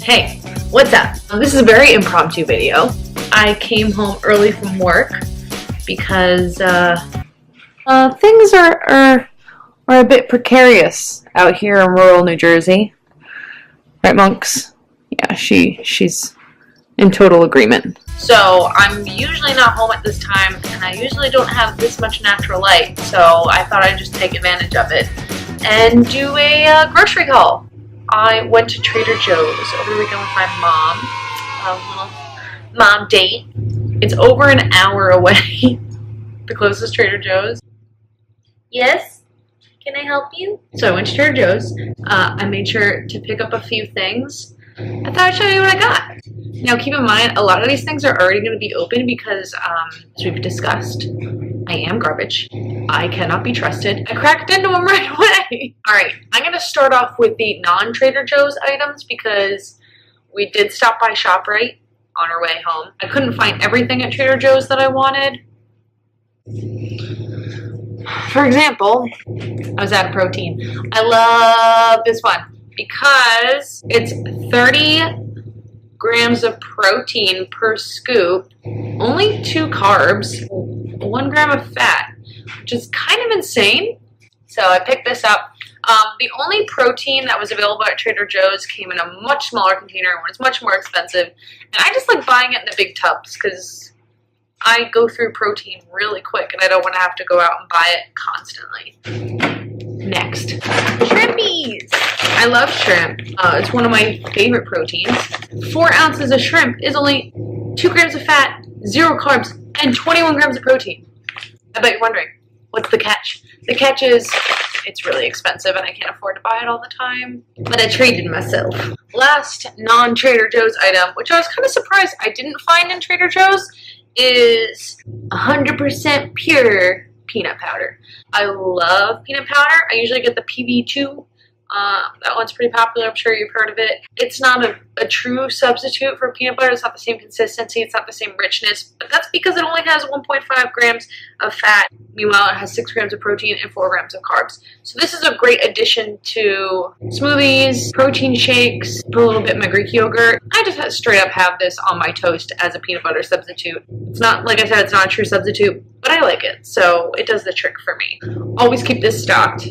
Hey, what's up? This is a very impromptu video. I came home early from work because things are a bit precarious out here in rural New Jersey. Right, Monks? Yeah, she's in total agreement. So I'm usually not home at this time, and I usually don't have this much natural light, so I thought I'd just take advantage of it and do a grocery haul. I went to Trader Joe's over the weekend with my mom, a little mom date. It's over an hour away, the closest Trader Joe's. Yes? Can I help you? So I went to Trader Joe's. I made sure to pick up a few things. I thought I'd show you what I got. Now keep in mind, a lot of these things are already going to be open because, as we've discussed, I am garbage. I cannot be trusted. I cracked into them right away. Alright, I'm going to start off with the non-Trader Joe's items because we did stop by ShopRite on our way home. I couldn't find everything at Trader Joe's that I wanted. For example, I was out of protein. I love this one because it's 30 grams of protein per scoop, only 2 carbs, 1 gram of fat, which is kind of insane. So I picked this up. The only protein that was available at Trader Joe's came in a much smaller container and was much more expensive. And I just like buying it in the big tubs because I go through protein really quick and I don't want to have to go out and buy it constantly. Next, shrimpies. I love shrimp. It's one of my favorite proteins. 4 ounces of shrimp is only 2 grams of fat, 0 carbs, and 21 grams of protein. I bet you're wondering, what's the catch? The catch is it's really expensive and I can't afford to buy it all the time, but I treated myself. Last non-Trader Joe's item, which I was kind of surprised I didn't find in Trader Joe's, is 100% pure peanut powder. I love peanut powder. I usually get the PB2. That one's pretty popular. I'm sure you've heard of it. It's not a true substitute for peanut butter. It's not the same consistency. It's not the same richness. But that's because it only has 1.5 grams of fat. Meanwhile, it has 6 grams of protein and 4 grams of carbs. So this is a great addition to smoothies, protein shakes, put a little bit in my Greek yogurt. I just straight up have this on my toast as a peanut butter substitute. It's not, like I said, it's not a true substitute, but I like it. So it does the trick for me. Always keep this stocked.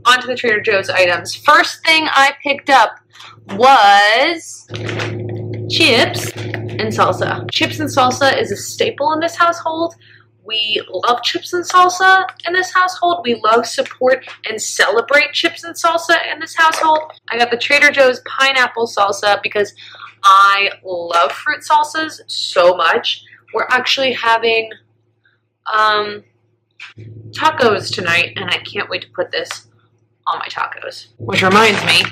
On to the Trader Joe's items. First thing I picked up was chips and salsa. Chips and salsa is a staple in this household. We love chips and salsa in this household. We love, support, and celebrate chips and salsa in this household. I got the Trader Joe's pineapple salsa because I love fruit salsas so much. We're actually having tacos tonight, and I can't wait to put this on my tacos. Which reminds me,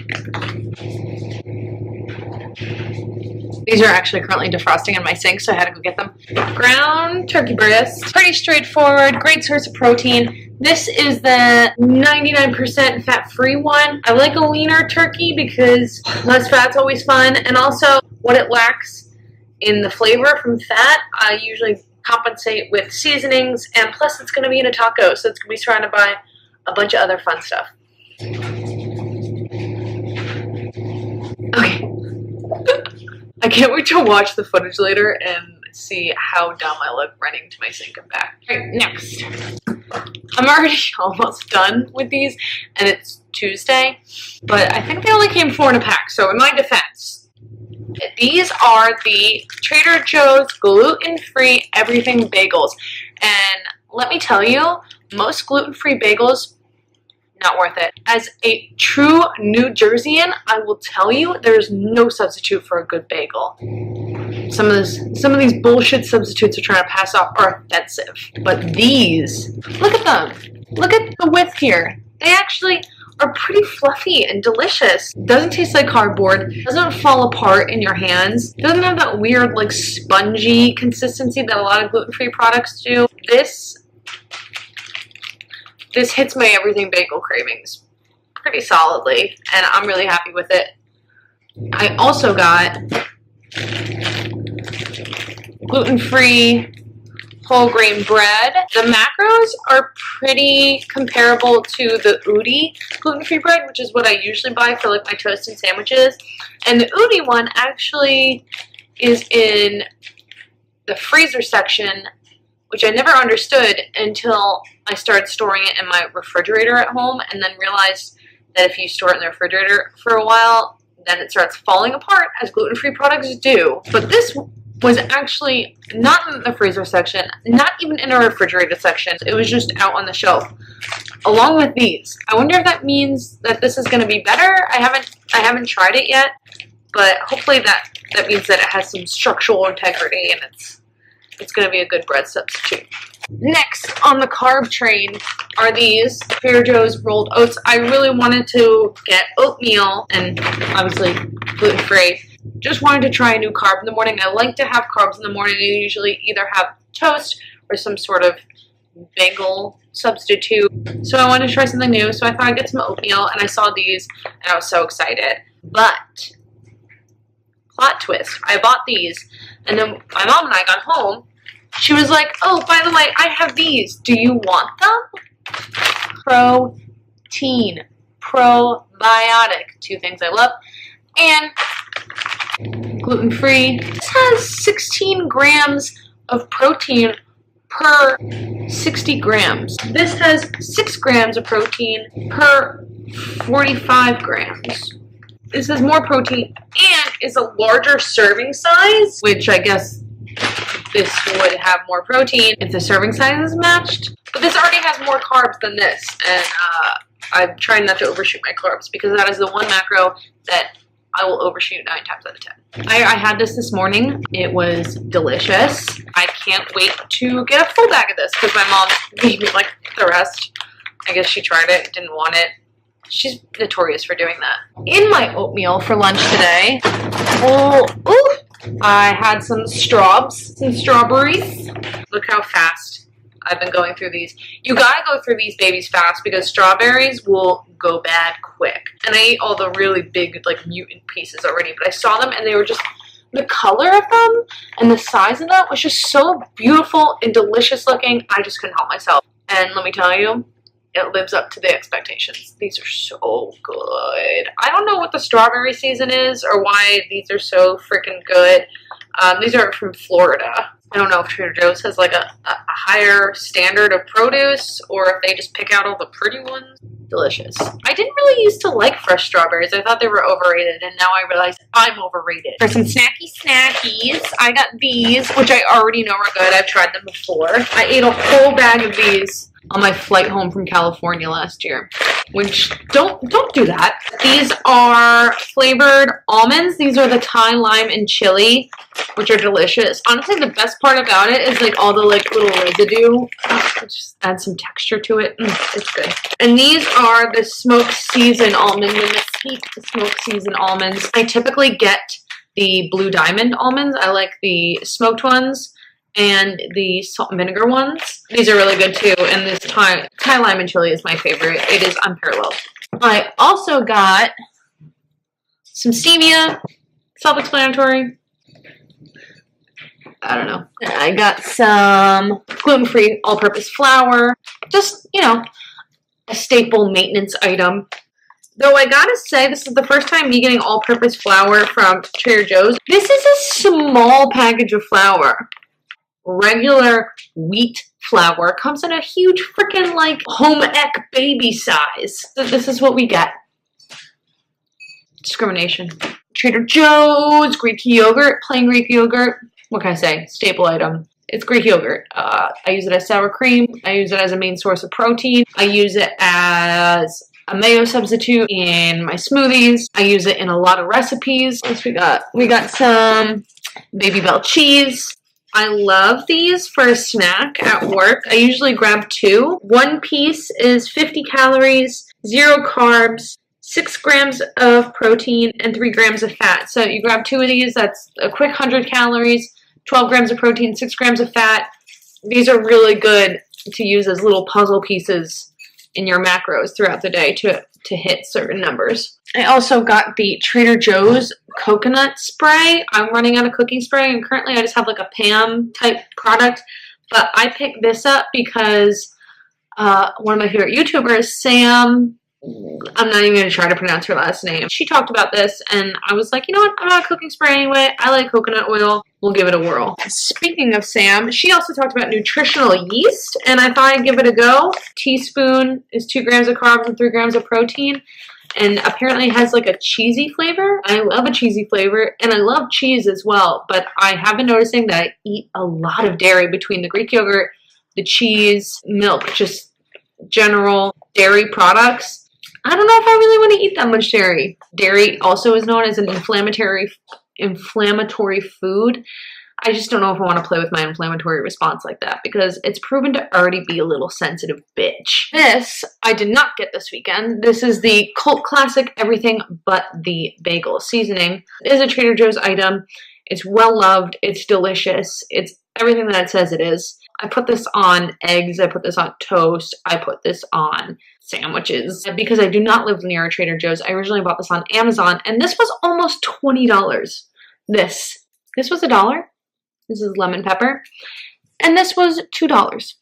these are actually currently defrosting in my sink, so I had to go get them. Ground turkey breast. Pretty straightforward, great source of protein. This is the 99% fat-free one. I like a leaner turkey because less fat's always fun, and also what it lacks in the flavor from fat, I usually compensate with seasonings, and plus it's going to be in a taco, so it's going to be surrounded by a bunch of other fun stuff. Okay. I can't wait to watch the footage later and see how dumb I look running to my sink and back. Alright, next. I'm already almost done with these, and it's Tuesday, but I think they only came 4 in a pack, so in my defense, these are the Trader Joe's gluten-free everything bagels. And let me tell you, most gluten-free bagels, not worth it. As a true New Jerseyan, I will tell you there's no substitute for a good bagel. Some of these bullshit substitutes are trying to pass off are offensive. But these, look at them. Look at the width here. They actually are pretty fluffy and delicious. Doesn't taste like cardboard. Doesn't fall apart in your hands. Doesn't have that weird like spongy consistency that a lot of gluten-free products do. This hits my everything bagel cravings pretty solidly, and I'm really happy with it. I also got gluten-free whole grain bread. The macros are pretty comparable to the Udi gluten-free bread, which is what I usually buy for like my toast and sandwiches. And the Udi one actually is in the freezer section, which I never understood until I started storing it in my refrigerator at home, and then realized that if you store it in the refrigerator for a while, then it starts falling apart, as gluten-free products do. But this was actually not in the freezer section, not even in a refrigerator section. It was just out on the shelf, along with these. I wonder if that means that this is going to be better. I haven't tried it yet, but hopefully that means that it has some structural integrity and it's going to be a good bread substitute. Next on the carb train are these Trader Joe's rolled oats. I really wanted to get oatmeal, and obviously gluten-free. Just wanted to try a new carb in the morning. I like to have carbs in the morning. I usually either have toast or some sort of bagel substitute. So I wanted to try something new, so I thought I'd get some oatmeal, and I saw these, and I was so excited. But, plot twist, I bought these, and then my mom and I got home. She was like, oh, by the way, I have these. Do you want them? Protein. Probiotic. Two things I love. And gluten-free. This has 16 grams of protein per 60 grams. This has 6 grams of protein per 45 grams. This has more protein and is a larger serving size, which I guess this would have more protein if the serving size is matched. But this already has more carbs than this, and I'm trying not to overshoot my carbs because that is the one macro that I will overshoot 9 times out of 10. I had this morning. It was delicious. I can't wait to get a full bag of this because my mom gave me like the rest. I guess she tried it, didn't want it. She's notorious for doing that. In my oatmeal for lunch today, I had some strawberries. Look how fast I've been going through these. You gotta go through these babies fast because strawberries will go bad quick. And I ate all the really big, like, mutant pieces already, but I saw them and they were just, the color of them and the size of them was just so beautiful and delicious looking. I just couldn't help myself. And let me tell you, it lives up to the expectations. These are so good. I don't know what the strawberry season is or why these are so freaking good. These are from Florida. I don't know if Trader Joe's has like a higher standard of produce or if they just pick out all the pretty ones. Delicious. I didn't really used to like fresh strawberries. I thought they were overrated, and now I realize I'm overrated. For some snackies, I got these, which I already know are good. I've tried them before. I ate a whole bag of these on my flight home from California last year, which don't do that. These are flavored almonds. These are the Thai, lime, and chili, which are delicious. Honestly, the best part about it is like all the like little residue. Just add some texture to it. It's good. And these are the smoked seasoned almonds, the mesquite smoked seasoned almonds. I typically get the blue diamond almonds. I like the smoked ones and the salt and vinegar ones. These are really good too, and this Thai lime and chili is my favorite. It is unparalleled. I also got some stevia, self-explanatory. I don't know. I got some gluten-free all-purpose flour. Just, you know, a staple maintenance item. Though I gotta say, this is the first time me getting all-purpose flour from Trader Joe's. This is a small package of flour. Regular wheat flour comes in a huge freaking like home ec baby size. This is what we get. Discrimination. Trader Joe's Greek yogurt, plain Greek yogurt. What can I say? Staple item. It's Greek yogurt. I use it as sour cream. I use it as a main source of protein. I use it as a mayo substitute in my smoothies. I use it in a lot of recipes. What else we got? We got some Baby Bell cheese. I love these for a snack at work. I usually grab 2. One piece is 50 calories, 0 carbs, 6 grams of protein, and 3 grams of fat. So you grab 2 of these, that's a quick 100 calories, 12 grams of protein, 6 grams of fat. These are really good to use as little puzzle pieces in your macros throughout the day to hit certain numbers. I also got the Trader Joe's coconut spray. I'm running out of cooking spray, and currently I just have like a Pam type product, But I picked this up because one of my favorite YouTubers, Sam, I'm not even going to try to pronounce her last name. She talked about this, and I was like, you know what? I'm not a cooking spray anyway. I like coconut oil. We'll give it a whirl. Speaking of Sam, she also talked about nutritional yeast, and I thought I'd give it a go. Teaspoon is 2 grams of carbs and 3 grams of protein, and apparently it has like a cheesy flavor. I love a cheesy flavor, and I love cheese as well, but I have been noticing that I eat a lot of dairy between the Greek yogurt, the cheese, milk, just general dairy products. I don't know if I really want to eat that much dairy. Dairy also is known as an inflammatory food. I just don't know if I want to play with my inflammatory response like that because it's proven to already be a little sensitive bitch. This, I did not get this weekend. This is the cult classic everything but the bagel seasoning. It is a Trader Joe's item. It's well loved. It's delicious. It's everything that it says it is. I put this on eggs. I put this on toast. I put this on sandwiches. Because I do not live near a Trader Joe's, I originally bought this on Amazon, and this was almost $20. This was $1. This is lemon pepper. And this was $2.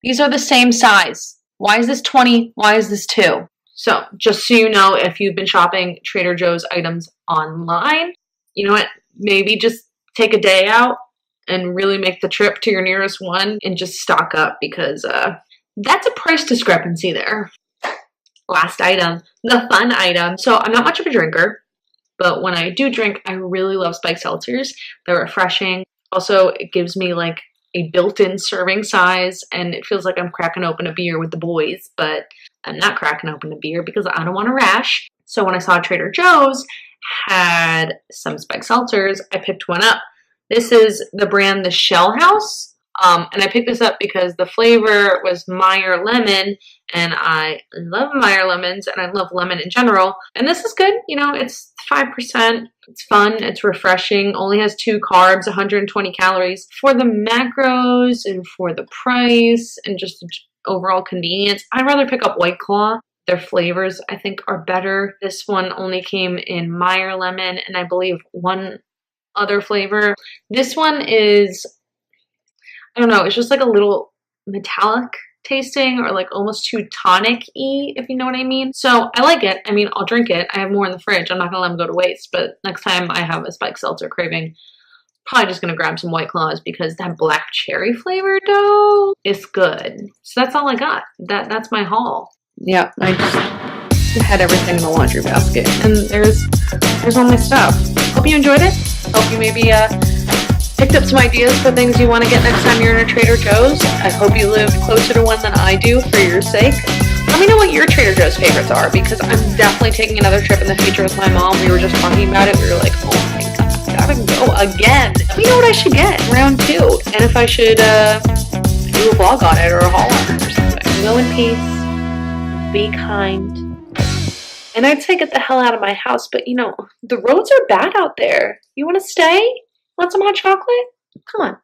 These are the same size. Why is this 20? Why is this 2? So just so you know, if you've been shopping Trader Joe's items online, you know what? Maybe just take a day out and really make the trip to your nearest one and just stock up because that's a price discrepancy there. Last item, the fun item. So I'm not much of a drinker, but when I do drink, I really love spiked seltzers. They're refreshing. Also, it gives me like a built-in serving size, and it feels like I'm cracking open a beer with the boys, but I'm not cracking open a beer because I don't want to rash. So when I saw Trader Joe's had some spiked seltzers, I picked one up. This is the brand The Shell House. And I picked this up because the flavor was Meyer lemon, and I love Meyer lemons, and I love lemon in general. And this is good. You know, it's 5%. It's fun. It's refreshing. Only has 2 carbs, 120 calories. For the macros and for the price and just overall convenience, I'd rather pick up White Claw. Their flavors, I think, are better. This one only came in Meyer lemon, and I believe one other flavor. This one is, I don't know, it's just like a little metallic tasting or like almost too tonic-y, if you know what I mean. So I like it. I mean, I'll drink it. I have more in the fridge. I'm not going to let them go to waste. But next time I have a spiked seltzer craving, probably just going to grab some White Claws because that black cherry flavor, though, is good. So that's all I got. That's my haul. Yeah, I just had everything in the laundry basket. And there's all my stuff. Hope you enjoyed it. Hope you maybe picked up some ideas for things you want to get next time you're in a Trader Joe's. I hope you live closer to one than I do for your sake. Let me know what your Trader Joe's favorites are because I'm definitely taking another trip in the future with my mom. We were just talking about it. We were like, oh my God, gotta go again. Let me know what I should get round 2 and if I should do a vlog on it or a haul on it or something. Go in peace. Be kind. And I'd say get the hell out of my house, but you know, the roads are bad out there. You want to stay? Want some hot chocolate? Come on.